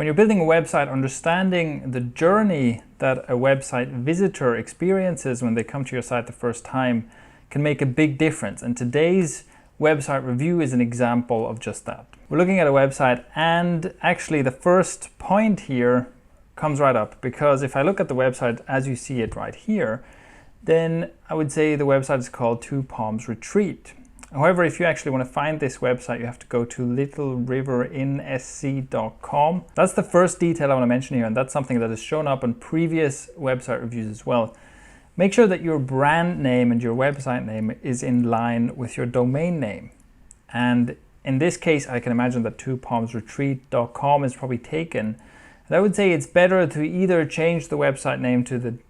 When you're building a website, understanding the journey that a website visitor experiences when they come to your site the first time can make a big difference. And today's website review is an example of just that. We're looking at a website, and actually the first point here comes right up, because if I look at the website as you see it right here, then I would say the website is called Two Palms Retreat. However, if you actually want to find this website, you have to go to littleriverinsc.com. That's the first detail I want to mention here, and that's something that has shown up on previous website reviews as well. Make sure that your brand name and your website name is in line with your domain name. And in this case, I can imagine that twopalmsretreat.com is probably taken. And I would say it's better to either change the website name to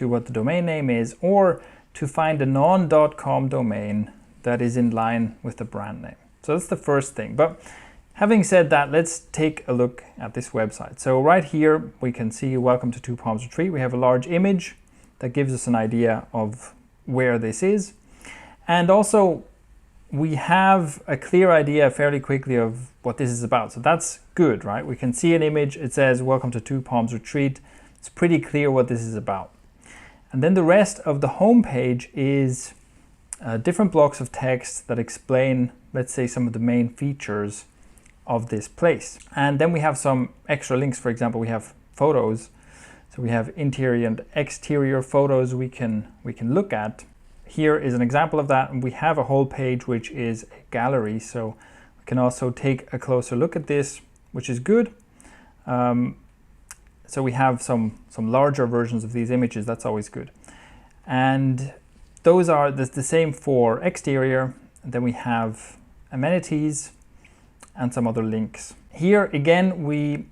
what the domain name is, or to find a non.com domain that is in line with the brand name. So that's the first thing. But having said that, let's take a look at this website. So right here, we can see Welcome to Two Palms Retreat. We have a large image that gives us an idea of where this is. And also, we have a clear idea fairly quickly of what this is about. So that's good, right? We can see an image. It says, Welcome to Two Palms Retreat. It's pretty clear what this is about. And then the rest of the homepage is different blocks of text that explain, let's say, some of the main features of this place. And then we have some extra links. For example, we have photos. So we have interior and exterior photos we can look at. Here is an example of that. And we have a whole page which is a gallery. So we can also take a closer look at this, which is good. So we have some larger versions of these images. That's always good. And those are the same for exterior. And then we have amenities and some other links. Here again, we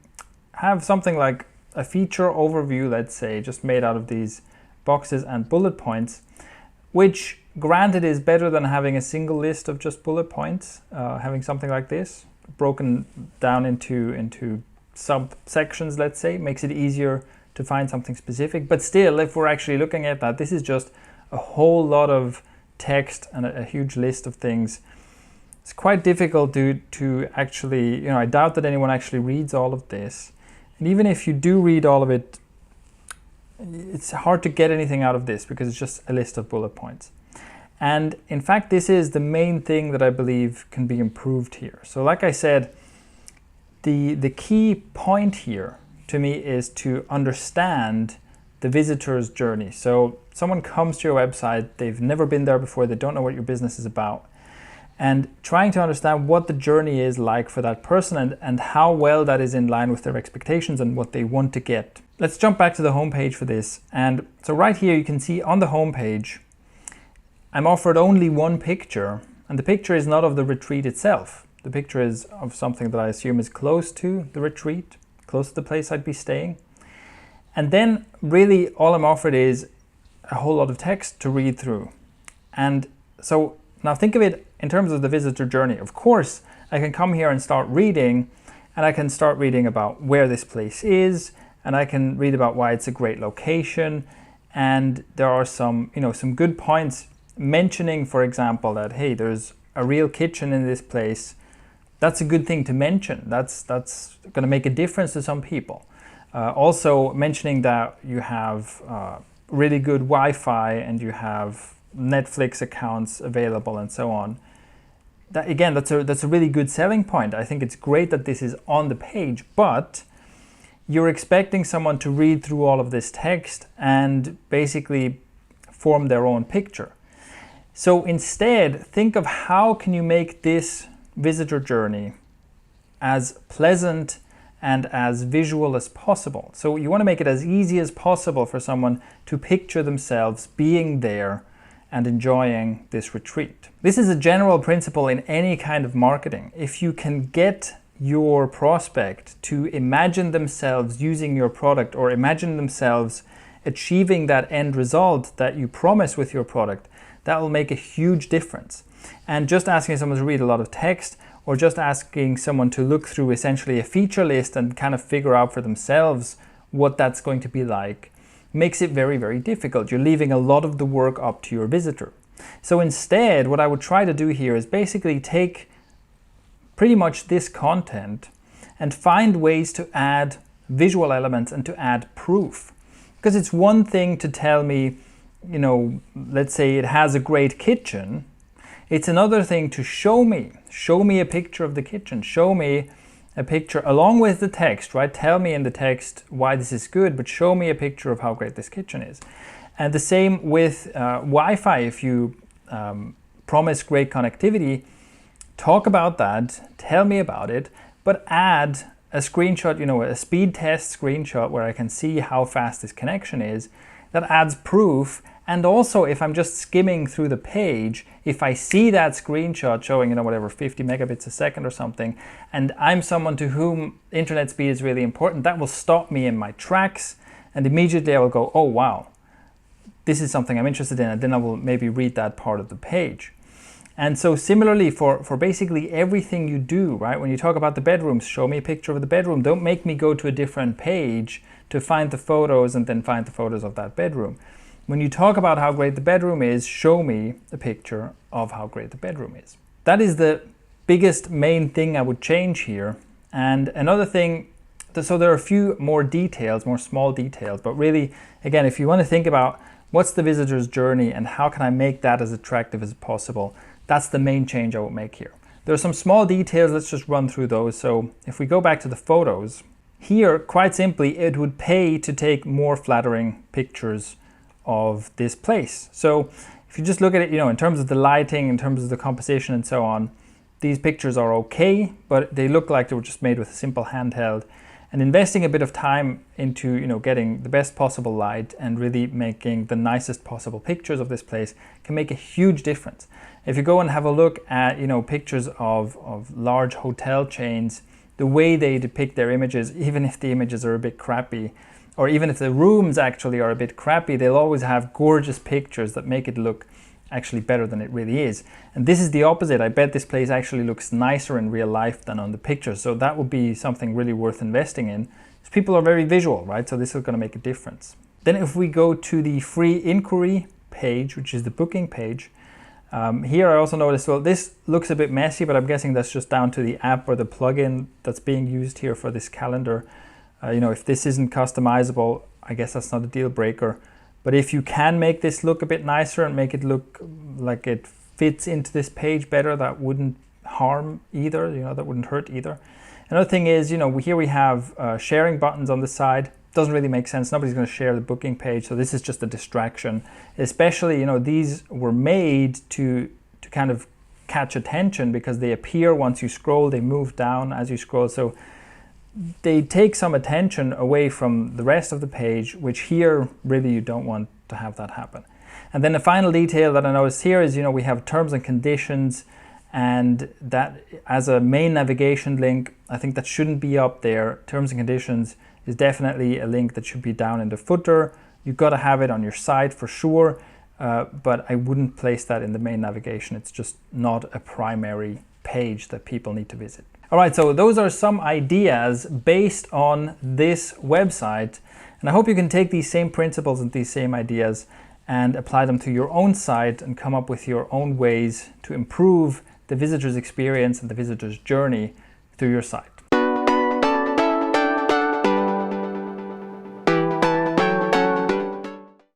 have something like a feature overview, let's say, just made out of these boxes and bullet points, which granted is better than having a single list of just bullet points. Having something like this broken down into subsections, let's say, makes it easier to find something specific. But still, if we're actually looking at that, this is just a whole lot of text and a huge list of things. It's quite difficult to actually, I doubt that anyone actually reads all of this. And even if you do read all of it, it's hard to get anything out of this because it's just a list of bullet points. And in fact, this is the main thing that I believe can be improved here. So like I said, the key point here to me is to understand the visitor's journey. So someone comes to your website, they've never been there before, they don't know what your business is about, and trying to understand what the journey is like for that person and how well that is in line with their expectations and what they want to get. Let's jump back to the homepage for this. And so right here, you can see on the homepage, I'm offered only one picture, and the picture is not of the retreat itself. The picture is of something that I assume is close to the retreat, close to the place I'd be staying. And then really all I'm offered is a whole lot of text to read through. And so now think of it in terms of the visitor journey. Of course, I can come here and start reading, and I can start reading about where this place is, and I can read about why it's a great location. And there are some good points mentioning, for example, that, hey, there's a real kitchen in this place. That's a good thing to mention. That's going to make a difference to some people. Also mentioning that you have really good Wi-Fi and you have Netflix accounts available and so on. That, again, that's a really good selling point. I think it's great that this is on the page, but you're expecting someone to read through all of this text and basically form their own picture. So instead, think of how can you make this visitor journey as pleasant and as visual as possible. So you want to make it as easy as possible for someone to picture themselves being there and enjoying this retreat. This is a general principle in any kind of marketing. If you can get your prospect to imagine themselves using your product or imagine themselves achieving that end result that you promise with your product, that will make a huge difference. And just asking someone to read a lot of text or just asking someone to look through essentially a feature list and kind of figure out for themselves what that's going to be like makes it very, very difficult. You're leaving a lot of the work up to your visitor. So instead, what I would try to do here is basically take pretty much this content and find ways to add visual elements and to add proof. Because it's one thing to tell me, you know, let's say it has a great kitchen. It's another thing to show me a picture of the kitchen, show me a picture along with the text, right? Tell me in the text why this is good, but show me a picture of how great this kitchen is. And the same with Wi-Fi. If you promise great connectivity, talk about that, tell me about it, but add a screenshot, you know, a speed test screenshot where I can see how fast this connection is. That adds proof. And also, if I'm just skimming through the page, if I see that screenshot showing, you know, whatever, 50 megabits a second or something, and I'm someone to whom internet speed is really important, that will stop me in my tracks, and immediately I will go, oh wow, this is something I'm interested in, and then I will maybe read that part of the page. And so similarly for basically everything you do, right? When you talk about the bedrooms, show me a picture of the bedroom. Don't make me go to a different page to find the photos and then find the photos of that bedroom. When you talk about how great the bedroom is, show me a picture of how great the bedroom is. That is the biggest main thing I would change here. And another thing, so there are a few more details, more small details, but really, again, if you want to think about what's the visitor's journey and how can I make that as attractive as possible, that's the main change I would make here. There are some small details, let's just run through those. So if we go back to the photos, here, quite simply, it would pay to take more flattering pictures of this place. So if you just look at it, you know, in terms of the lighting, in terms of the composition and so on, these pictures are okay, but they look like they were just made with a simple handheld. And investing a bit of time into, you know, getting the best possible light and really making the nicest possible pictures of this place can make a huge difference. If you go and have a look at, you know, pictures of large hotel chains, the way they depict their images, even if the images are a bit crappy, or even if the rooms actually are a bit crappy, they'll always have gorgeous pictures that make it look actually better than it really is. And this is the opposite. I bet this place actually looks nicer in real life than on the pictures. So that would be something really worth investing in. Because people are very visual, right? So this is going to make a difference. Then if we go to the free inquiry page, which is the booking page, here I also noticed, well, this looks a bit messy, but I'm guessing that's just down to the app or the plugin that's being used here for this calendar. You know, if this isn't customizable, I guess that's not a deal breaker. But if you can make this look a bit nicer and make it look like it fits into this page better, that wouldn't harm either, you know, that wouldn't hurt either. Another thing is, you know, here we have sharing buttons on the side. Doesn't really make sense. Nobody's going to share the booking page, so this is just a distraction. Especially, you know, these were made to kind of catch attention because they appear once you scroll, they move down as you scroll. So they take some attention away from the rest of the page, which here really you don't want to have that happen. And then the final detail that I noticed here is, you know, we have terms and conditions, and that as a main navigation link, I think that shouldn't be up there. Terms and conditions is definitely a link that should be down in the footer. You've got to have it on your site for sure, but I wouldn't place that in the main navigation. It's just not a primary page that people need to visit. All right, so those are some ideas based on this website, and I hope you can take these same principles and these same ideas and apply them to your own site and come up with your own ways to improve the visitor's experience and the visitor's journey through your site.